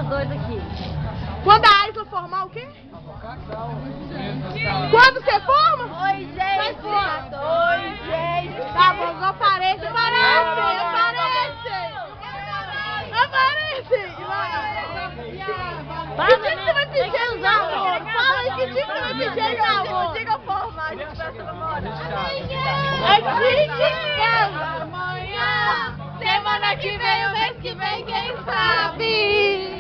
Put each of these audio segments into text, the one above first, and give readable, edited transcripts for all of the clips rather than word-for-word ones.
dois aqui. Quando a Aisla formar o quê? Quando você forma? Oi, gente. Oi, gente. Tá bom, aparece. Que dia que você vai pedir eles amor? Fala aí, que dia que você vai pedir eles amor? Diga eu formar, a gente festa namoro. Amanhã, semana que vem, o mês que vem, quem sabe?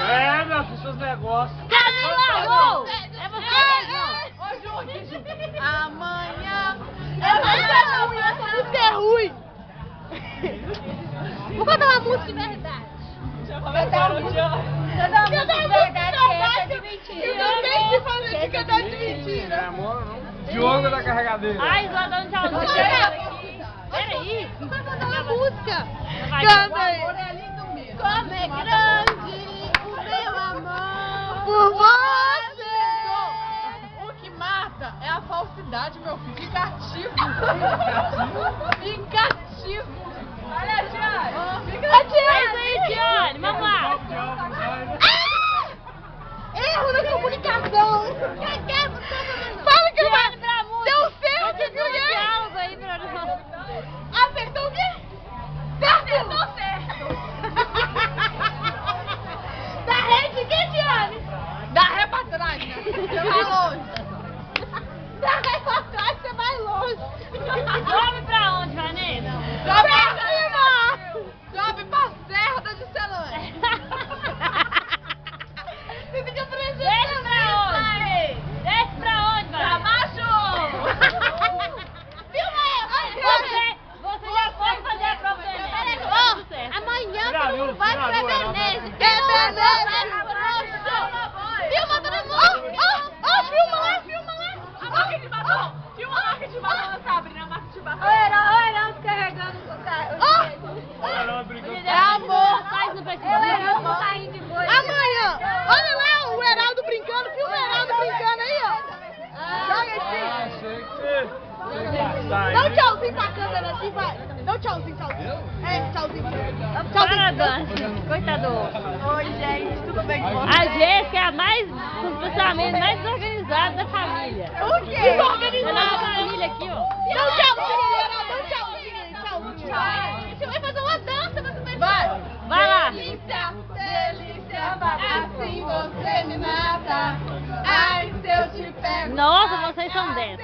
É, meu filho, seus negócios. Camila! É você mesmo! Amanhã. Essa música é ruim. Vou cantar uma música de verdade. Cantar uma música de verdade, essa de mentira. Eu não sei se fazer de cantar de mentira. É, amor, não. Diogo da carregadeira. Ai, lá dá um tchauzinho. Peraí. Vai cantar uma música. Vai. Canta aí. Como é grande o meu amor Por você. O que mata é a falsidade, meu filho. Vingativo. Vingativo. Olha, Johnny. É isso aí, Johnny. Vamos lá. Erro na comunicação. Fala que vai. Deu certo, Você viu? tem algo aí pra nós? Acertou o quê? Acertou certo. Da rede, que Diane? Dá ré pra trás, né? Você vai longe. Da rede pra trás, você vai longe. Sobe pra onde, Vanessa? Sobe pra cima. Sobe pra Serra da Juscelânea. Você fica presente. Desce pra onde? Desce pra onde, Pra Vanessa? baixo. Filma aí. Você já pode fazer a prova do Enem. Amanhã Já todo viu, mundo vai já pra viu, Veneza. Renato? É Veneza. Filma todo mundo. Filma lá. A marca de batom. Tinha uma marca de batom, Sabrina, a marca de batom. Olha, carregando o carro. Olha, não, brincando. É amor. Faz no Facebook. Não tá indo de boa. Amanhã. Olha lá o Heraldo brincando. Filma o Heraldo brincando aí, ó. Joga assim. Ah, achei que você... Dá um tchauzinho pra câmera assim, vai. Dá um tchauzinho. É, tchauzinho. Parabéns. Coitador. Oi, gente, tudo bem com A Jéssica é a mais, com os pensamentos mais desorganizados da família. O quê? Olha a família aqui, ó. Dá um tchauzinho, Heraldo. Dá um tchauzinho. Você vai fazer uma dança, você vai. Vai lá. Delícia, assim você me mata. Ai, se eu te pego. Nossa, vocês são 10.